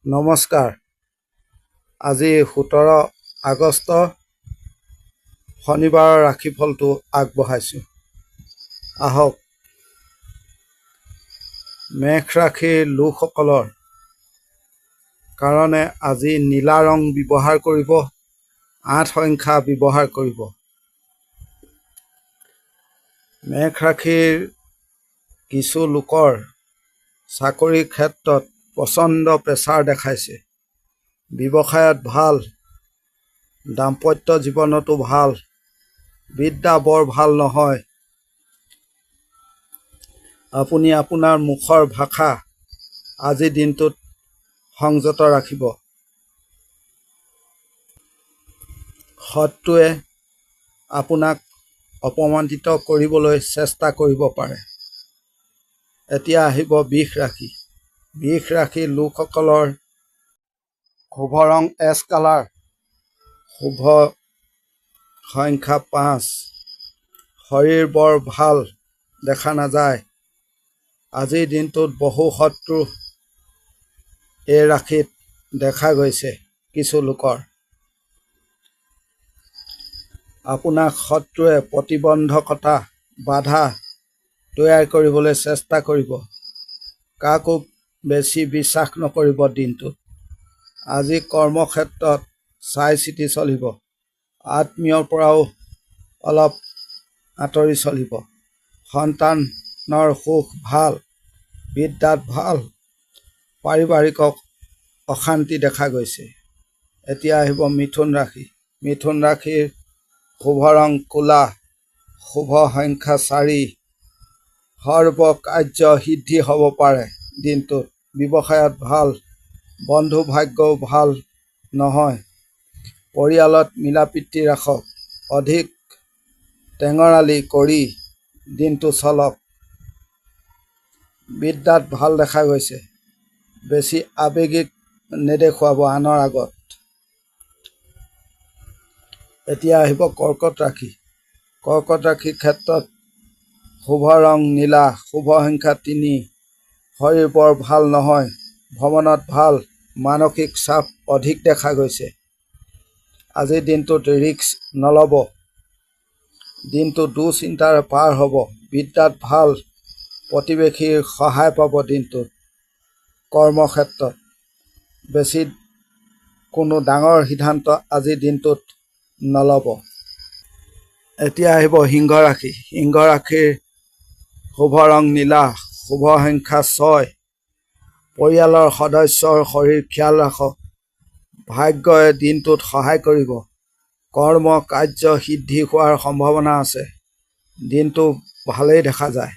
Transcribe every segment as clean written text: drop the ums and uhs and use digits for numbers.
নমস্কাৰ। আজি 17 আগষ্ট শনিবাৰৰ ৰাশিফলটো আগবঢ়াইছোঁ। আহক মেষ ৰাশিৰ লোকসকলৰ কাৰণে আজি নীলা ৰং ব্যৱহাৰ কৰিব, 8 সংখ্যা ব্যৱহাৰ কৰিব। মেষ ৰাশিৰ কিছু লোকৰ চাকৰিৰ ক্ষেত্ৰত প্ৰচণ্ড প্ৰেছাৰ দেখাইছে। ব্যৱসায়ত ভাল, দাম্পত্য জীৱনতো ভাল, বিদ্যা বৰ ভাল নহয়। আপুনি আপোনাৰ মুখৰ ভাষা আজিৰ দিনটোত সংযত ৰাখিব। শত্ৰুৱে আপোনাক অপমানিত কৰিবলৈ চেষ্টা কৰিব পাৰে। এতিয়া আহিব বৃষ ৰাশি। বৃষ ৰাশিৰ লোকসকলৰ শুভ ৰং এছ কালাৰ, শুভ সংখ্যা 5। শৰীৰ বৰ ভাল দেখা নাযায়। আজিৰ দিনটোত বহু শত্ৰু এই ৰাশিত দেখা গৈছে। কিছু লোকৰ আপোনাক শত্ৰুৱে প্ৰতিবন্ধকতা, বাধা তৈয়াৰ কৰিবলৈ চেষ্টা কৰিব। কাকো বেছি বিশ্বাস নকৰিব দিনটোত। আজি কৰ্মক্ষেত্ৰত চাই চিতি চলিব। আত্মীয়ৰ পৰাও অলপ আঁতৰি চলিব। সন্তানৰ সুখ ভাল, বিদ্যাত ভাল, পাৰিবাৰিক অশান্তি দেখা গৈছে। এতিয়া আহিব মিথুন ৰাশি। মিথুন ৰাশিৰ শুভ ৰং ক'লা, শুভ সংখ্যা 4। সৰ্ব কাৰ্য সিদ্ধি হ'ব পাৰে দিনটোত। ব্যৱসায়ত ভাল, বন্ধু ভাগ্যও ভাল নহয়। পৰিয়ালত মিলাপ্ৰীতি ৰাখক। অধিক টেঙৰালি কৰি দিনটো চলক। বিদ্যাত ভাল দেখা গৈছে। বেছি আৱেগিক নেদেখুৱাব আনৰ আগত। এতিয়া আহিব কৰ্কট ৰাশি। কৰ্কট ৰাশিৰ ক্ষেত্ৰত শুভ ৰং নীলা, শুভ সংখ্যা 3। শৰীৰ বৰ ভাল নহয়। ভ্ৰমণত ভাল, মানসিক চাপ অধিক দেখা গৈছে। আজিৰ দিনটোত ৰিস্ক নল'ব। দিনটো দুশ্চিন্তাৰে পাৰ হ'ব। বিদ্যাত ভাল, প্ৰতিবেশীৰ সহায় পাব দিনটোত। কৰ্মক্ষেত্ৰত বেছি কোনো ডাঙৰ সিদ্ধান্ত আজিৰ দিনটোত নল'ব। এতিয়া আহিব সিংহ ৰাশি। সিংহ ৰাশিৰ শুভ ৰং নীলা, শুভ সংখ্যা 6। পৰিয়ালৰ সদস্যৰ শৰীৰ খিয়াল ৰাখক। ভাগ্যই দিনটোত সহায় কৰিব। কৰ্ম কাৰ্য সিদ্ধি হোৱাৰ সম্ভাৱনা আছে। দিনটো ভালেই দেখা যায়।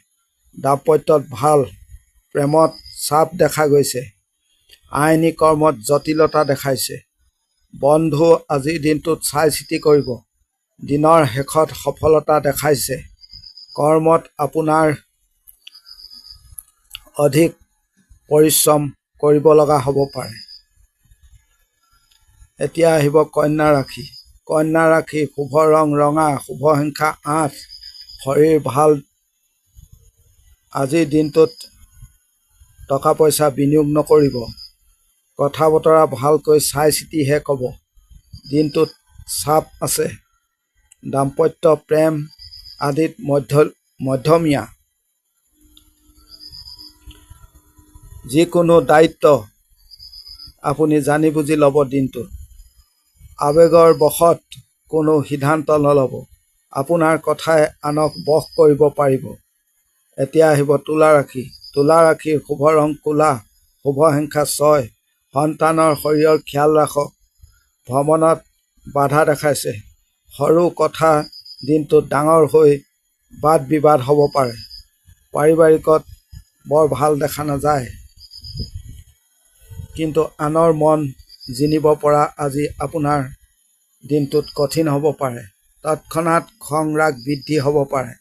দাম্পত্যত ভাল, প্ৰেমত চাপ দেখা গৈছে। আইনী কৰ্মত জটিলতা দেখাইছে। বন্ধু আজিৰ দিনটোত চাই চিতি কৰিব। দিনৰ শেষত সফলতা দেখাইছে। কৰ্মত আপোনাৰ অধিক পৰিশ্ৰম কৰিব লগা হ'ব পাৰে। এতিয়া আহিব কন্যা ৰাশি। কন্যা ৰাশিৰ শুভ ৰং ৰঙা, শুভ সংখ্যা 8। শৰীৰ ভাল। আজিৰ দিনটোত টকা পইচা বিনিয়োগ নকৰিব। কথা বতৰা ভালকৈ চাই চিতিহে ক'ব। দিনটোত চাপ আছে। দাম্পত্য প্ৰেম আদিত মধ্যমীয়া। যিকোনো দায়িত্ব আপুনি জানি বুজি ল'ব দিনটোত। আৱেগৰ বশত কোনো সিদ্ধান্ত নল'ব। আপোনাৰ কথাই আনক বশ কৰিব পাৰিব। এতিয়া আহিব তুলা ৰাশি। তুলা ৰাশিৰ শুভ ৰং ক'লা, শুভ সংখ্যা 6। সন্তানৰ শৰীৰৰ খিয়াল ৰাখক। ভ্ৰমণত বাধা দেখাইছে। সৰু কথা দিনটোত ডাঙৰ হৈ বাদ বিবাদ হ'ব পাৰে। পাৰিবাৰিকত বৰ ভাল দেখা নাযায়। কিন্তু আনৰ মন জিনিব পৰা আজি আপোনাৰ দিনটোত কঠিন হ'ব পাৰে। তৎক্ষণাৎ খং ৰাগ বৃদ্ধি হ'ব পাৰে।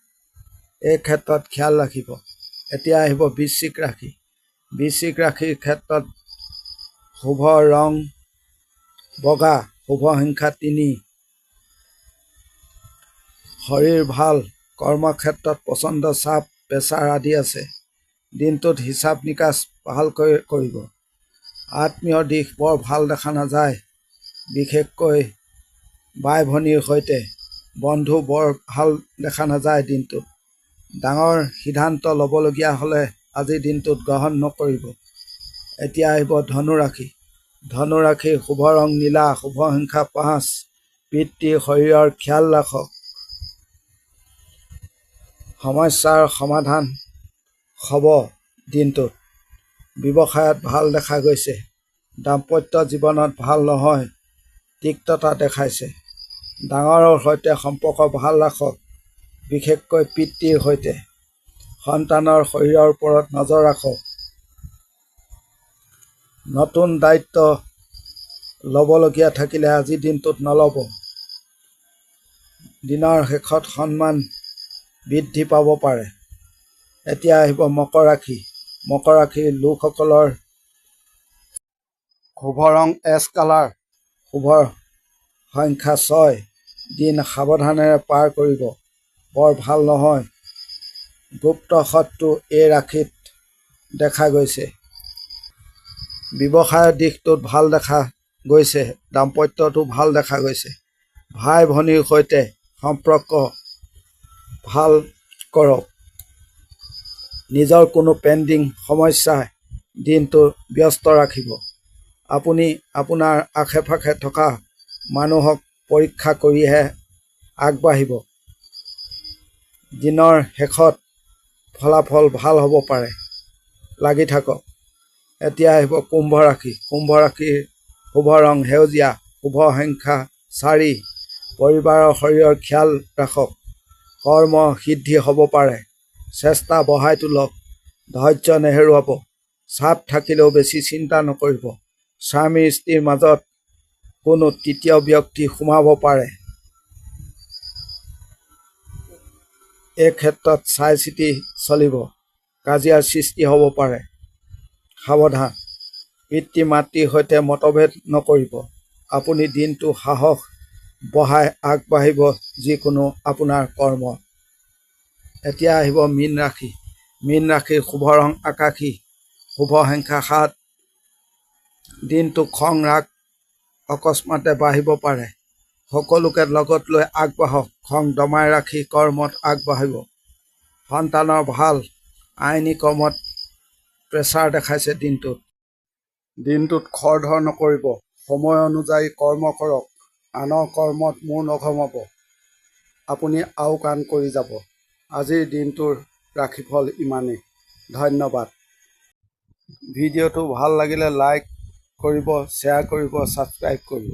এই ক্ষেত্ৰত খেয়াল ৰাখিব। এতিয়া আহিব বৃশ্চিক ৰাশি। বৃশ্চিক ৰাশিৰ ক্ষেত্ৰত শুভ ৰং বগা, শুভ সংখ্যা 3। শৰীৰ ভাল। কৰ্মক্ষেত্ৰত প্ৰচণ্ড চাপ, প্ৰেছাৰ আদি আছে। দিনটোত হিচাপ নিকাচ ভালকৈ কৰিব। আত্মীয় দিশ বৰ ভাল দেখা নাযায়। বিশেষকৈ বাই ভনীৰ সৈতে বন্ধু বৰ ভাল দেখা নাযায় দিনটোত। ডাঙৰ সিদ্ধান্ত ল'বলগীয়া হ'লে আজিৰ দিনটোত গ্ৰহণ নকৰিব। এতিয়া আহিব ধনুৰাশি। ধনুৰাশিৰ শুভ ৰং নীলা, শুভ সংখ্যা 5। পিতৃৰ শৰীৰৰ খিয়াল ৰাখক। সমস্যাৰ সমাধান হ'ব দিনটোত। ব্যৱসায়ত ভাল দেখা গৈছে। দাম্পত্য জীৱনত ভাল নহয়, তিক্ততা দেখাইছে। ডাঙৰৰ সৈতে সম্পৰ্ক ভাল ৰাখক, বিশেষকৈ পিতৃৰ সৈতে। সন্তানৰ শৰীৰৰ ওপৰত নজৰ ৰাখক। নতুন দায়িত্ব ল'বলগীয়া থাকিলে আজিৰ দিনটোত নল'ব। দিনৰ শেষত সন্মান বৃদ্ধি পাব পাৰে। এতিয়া আহিব মকৰ ৰাশি। মকৰ ৰাশিৰ লোকসকলৰ শুভ ৰং এছ কালাৰ, শুভ সংখ্যা 6। দিন সাৱধানেৰে পাৰ কৰিব, বৰ ভাল নহয়। গুপ্ত শত্ৰু এই ৰাশিত দেখা গৈছে। ব্যৱসায়ৰ দিশটোত ভাল দেখা গৈছে, দাম্পত্যটো ভাল দেখা গৈছে। ভাই ভনীৰ সৈতে সম্পৰ্ক ভাল কৰক। নিজৰ কোনো পেণ্ডিং সমস্যাই দিনটো ব্যস্ত ৰাখিব। আপুনি আপোনাৰ আশে পাশে থকা মানুহক পৰীক্ষা কৰিহে আগবাঢ়িব। দিনৰ শেষত ফলাফল ভাল হ'ব পাৰে, লাগি থাকক। এতিয়া আহিব কুম্ভ ৰাশি। কুম্ভ ৰাশিৰ শুভ ৰং সেউজীয়া, শুভ সংখ্যা 4। পৰিবাৰৰ শৰীৰৰ খিয়াল ৰাখক। কৰ্ম সিদ্ধি হ'ব পাৰে। চেষ্টা বঢ়াই তোলক, ধৈৰ্য নেহেৰুৱাব। চাপ থাকিলেও বেছি চিন্তা নকৰিব। স্বামী স্ত্ৰীৰ মাজত কোনো তৃতীয় ব্যক্তি সোমাব পাৰে। এই ক্ষেত্ৰত চাই চিতি চলিব, কাজিয়াৰ সৃষ্টি হ'ব পাৰে, সাৱধান। পিতৃ মাতৃৰ সৈতে মতভেদ নকৰিব। আপুনি দিনটো সাহস বঢ়াই আগবাঢ়িব যিকোনো আপোনাৰ কৰ্ম। এতিয়া আহিব মীন ৰাশি। মীন ৰাশিৰ শুভ ৰং আকাশী, শুভ সংখ্যা 7। দিনটো খং ৰাগ অকস্মাতে বাঢ়িব পাৰে। সকলোকে লগত লৈ আগবাঢ়ক। খং দমাই ৰাখি কৰ্মত আগবাঢ়িব। সন্তানৰ ভাল, আইনী কৰ্মত প্ৰেছাৰ দেখাইছে দিনটোত। দিনটোত খৰধৰ নকৰিব। সময় অনুযায়ী কৰ্ম কৰক। আনৰ কৰ্মত মূৰ নঘমাব। আপুনি আওকাণ কৰি যাব। আজিৰ দিনটোৰ ৰাশিফল ইমানেই। ধন্যবাদ। ভিডিঅ'টো ভাল লাগিলে লাইক কৰিব, শ্বেয়াৰ কৰিব, ছাবস্ক্ৰাইব কৰিব।